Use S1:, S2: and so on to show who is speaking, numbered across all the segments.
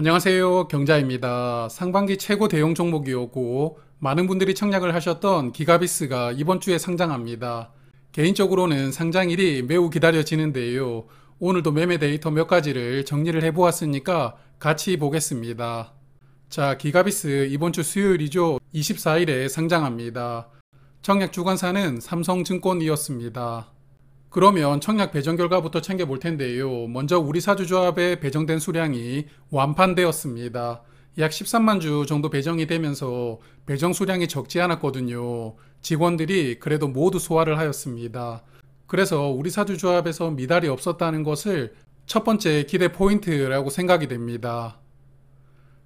S1: 안녕하세요. 경자입니다. 상반기 최고 대형 종목이었고 많은 분들이 청약을 하셨던 기가비스가 이번 주에 상장합니다. 개인적으로는 상장일이 매우 기다려지는데요. 오늘도 매매 데이터 몇 가지를 정리를 해보았으니까 같이 보겠습니다. 자, 기가비스 이번 주 수요일이죠. 24일에 상장합니다. 청약 주관사는 삼성증권이었습니다. 그러면 청약 배정 결과부터 챙겨볼 텐데요. 먼저 우리사주조합에 배정된 수량이 완판되었습니다. 약 13만 주 정도 배정이 되면서 배정 수량이 적지 않았거든요. 직원들이 그래도 모두 소화를 하였습니다. 그래서 우리사주조합에서 미달이 없었다는 것을 첫 번째 기대 포인트라고 생각이 됩니다.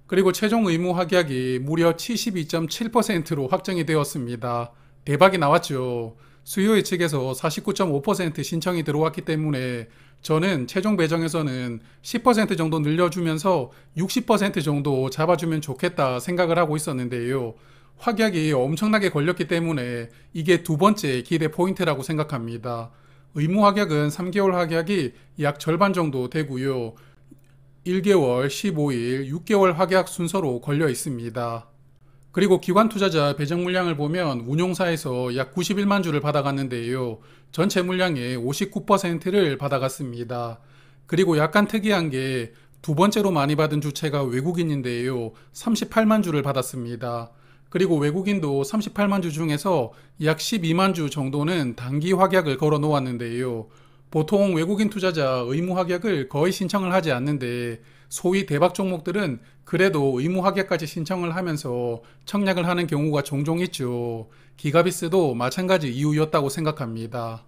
S1: 그리고 최종 의무 확약이 무려 72.7%로 확정이 되었습니다. 대박이 나왔죠. 수요 예측에서 49.5% 신청이 들어왔기 때문에 저는 최종 배정에서는 10% 정도 늘려주면서 60% 정도 잡아주면 좋겠다 생각을 하고 있었는데요. 확약이 엄청나게 걸렸기 때문에 이게 두 번째 기대 포인트라고 생각합니다. 의무 확약은 3개월 확약이 약 절반 정도 되고요. 1개월, 15일, 6개월 확약 순서로 걸려 있습니다. 그리고 기관 투자자 배정 물량을 보면 운용사에서 약 91만 주를 받아갔는데요. 전체 물량의 59%를 받아갔습니다. 그리고 약간 특이한 게 두 번째로 많이 받은 주체가 외국인인데요. 38만 주를 받았습니다. 그리고 외국인도 38만 주 중에서 약 12만 주 정도는 단기 확약을 걸어 놓았는데요. 보통 외국인 투자자 의무 확약을 거의 신청을 하지 않는데 소위 대박 종목들은 그래도 의무 확약까지 신청을 하면서 청약을 하는 경우가 종종 있죠. 기가비스도 마찬가지 이유였다고 생각합니다.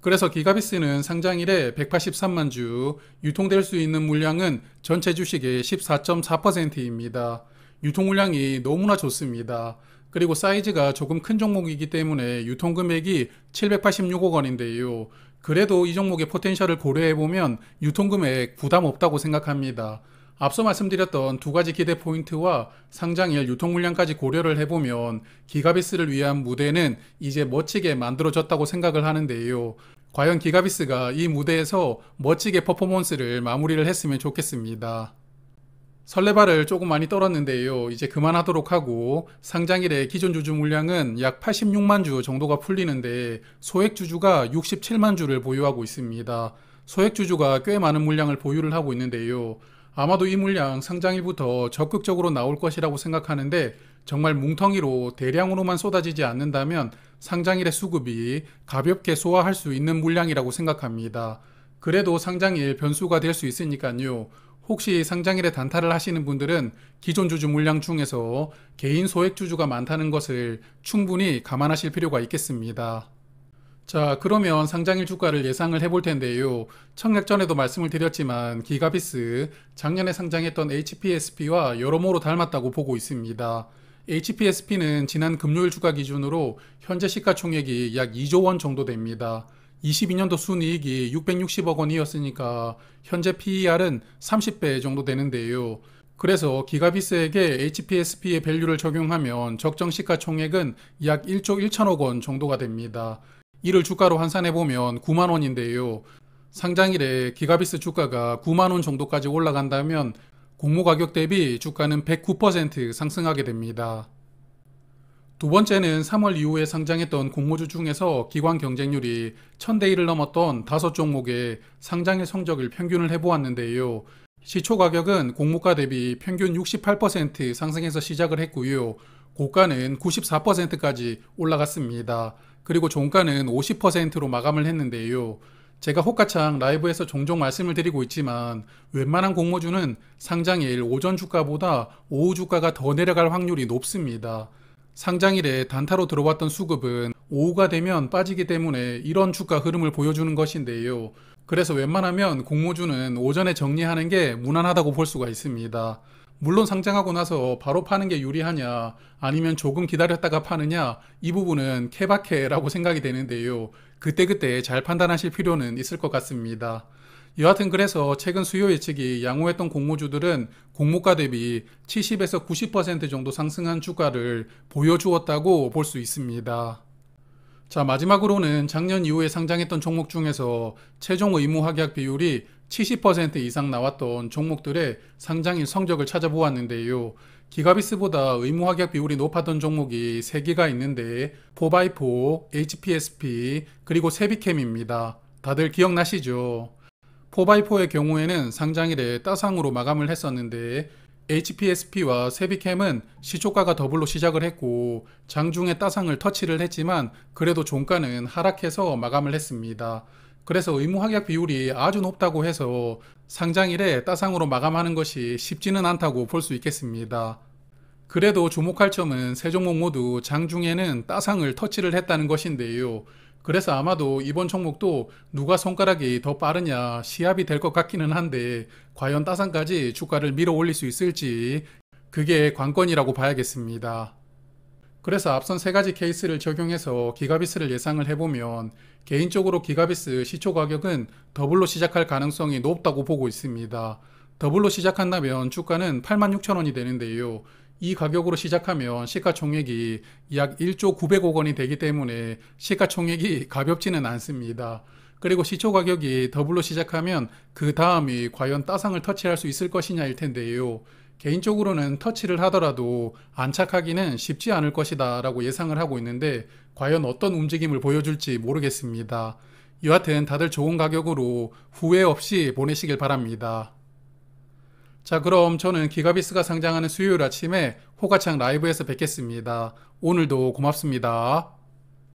S1: 그래서 기가비스는 상장일에 183만 주, 유통될 수 있는 물량은 전체 주식의 14.4%입니다. 유통 물량이 너무나 좋습니다. 그리고 사이즈가 조금 큰 종목이기 때문에 유통금액이 786억 원인데요. 그래도 이 종목의 포텐셜을 고려해보면 유통금액 부담 없다고 생각합니다. 앞서 말씀드렸던 두 가지 기대 포인트와 상장일 유통 물량까지 고려를 해보면 기가비스를 위한 무대는 이제 멋지게 만들어졌다고 생각을 하는데요. 과연 기가비스가 이 무대에서 멋지게 퍼포먼스를 마무리를 했으면 좋겠습니다. 설레발을 조금 많이 떨었는데요. 이제 그만하도록 하고 상장일에 기존 주주 물량은 약 86만 주 정도가 풀리는데 소액 주주가 67만 주를 보유하고 있습니다. 소액 주주가 꽤 많은 물량을 보유를 하고 있는데요. 아마도 이 물량 상장일부터 적극적으로 나올 것이라고 생각하는데 정말 뭉텅이로 대량으로만 쏟아지지 않는다면 상장일의 수급이 가볍게 소화할 수 있는 물량이라고 생각합니다. 그래도 상장일 변수가 될 수 있으니까요. 혹시 상장일에 단타를 하시는 분들은 기존 주주 물량 중에서 개인 소액 주주가 많다는 것을 충분히 감안하실 필요가 있겠습니다. 자, 그러면 상장일 주가를 예상을 해볼 텐데요. 청약 전에도 말씀을 드렸지만 기가비스 작년에 상장했던 HPSP와 여러모로 닮았다고 보고 있습니다. HPSP는 지난 금요일 주가 기준으로 현재 시가총액이 약 2조 원 정도 됩니다. 22년도 순이익이 660억 원이었으니까 현재 PER은 30배 정도 되는데요. 그래서 기가비스에게 HPSP의 밸류를 적용하면 적정 시가총액은 약 1조 1천억 원 정도가 됩니다. 이를 주가로 환산해보면 9만 원인데요. 상장일에 기가비스 주가가 9만 원 정도까지 올라간다면 공모 가격 대비 주가는 109% 상승하게 됩니다. 두 번째는 3월 이후에 상장했던 공모주 중에서 기관 경쟁률이 1000대 1을 넘었던 5종목의 상장일 성적을 평균을 해보았는데요. 시초 가격은 공모가 대비 평균 68% 상승해서 시작을 했고요. 고가는 94%까지 올라갔습니다. 그리고 종가는 50%로 마감을 했는데요. 제가 호가창 라이브에서 종종 말씀을 드리고 있지만 웬만한 공모주는 상장일 오전 주가보다 오후 주가가 더 내려갈 확률이 높습니다. 상장일에 단타로 들어왔던 수급은 오후가 되면 빠지기 때문에 이런 주가 흐름을 보여주는 것인데요. 그래서 웬만하면 공모주는 오전에 정리하는 게 무난하다고 볼 수가 있습니다. 물론 상장하고 나서 바로 파는 게 유리하냐 아니면 조금 기다렸다가 파느냐 이 부분은 케바케라고 생각이 되는데요. 그때그때 잘 판단하실 필요는 있을 것 같습니다. 여하튼 그래서 최근 수요 예측이 양호했던 공모주들은 공모가 대비 70에서 90% 정도 상승한 주가를 보여주었다고 볼 수 있습니다. 자, 마지막으로는 작년 이후에 상장했던 종목 중에서 최종 의무 확약 비율이 70% 이상 나왔던 종목들의 상장일 성적을 찾아보았는데요. 기가비스보다 의무합격 비율이 높았던 종목이 3개가 있는데 4x4, HPSP, 그리고 세비캠입니다. 다들 기억나시죠? 4x4의 경우에는 상장일에 따상으로 마감을 했었는데 HPSP와 세비캠은 시초가가 더블로 시작을 했고 장중에 따상을 터치를 했지만 그래도 종가는 하락해서 마감을 했습니다. 그래서 의무합격 비율이 아주 높다고 해서 상장일에 따상으로 마감하는 것이 쉽지는 않다고 볼 수 있겠습니다. 그래도 주목할 점은 세 종목 모두 장중에는 따상을 터치를 했다는 것인데요. 그래서 아마도 이번 종목도 누가 손가락이 더 빠르냐 시합이 될 것 같기는 한데 과연 따상까지 주가를 밀어 올릴 수 있을지 그게 관건이라고 봐야겠습니다. 그래서 앞선 3가지 케이스를 적용해서 기가비스를 예상을 해보면 개인적으로 기가비스 시초 가격은 더블로 시작할 가능성이 높다고 보고 있습니다. 더블로 시작한다면 주가는 86,000원이 되는데요. 이 가격으로 시작하면 시가총액이 약 1조 900억 원이 되기 때문에 시가총액이 가볍지는 않습니다. 그리고 시초 가격이 더블로 시작하면 그 다음이 과연 따상을 터치할 수 있을 것이냐일 텐데요. 개인적으로는 터치를 하더라도 안착하기는 쉽지 않을 것이다 라고 예상을 하고 있는데 과연 어떤 움직임을 보여줄지 모르겠습니다. 여하튼 다들 좋은 가격으로 후회 없이 보내시길 바랍니다. 자, 그럼 저는 기가비스가 상장하는 수요일 아침에 호가창 라이브에서 뵙겠습니다. 오늘도 고맙습니다.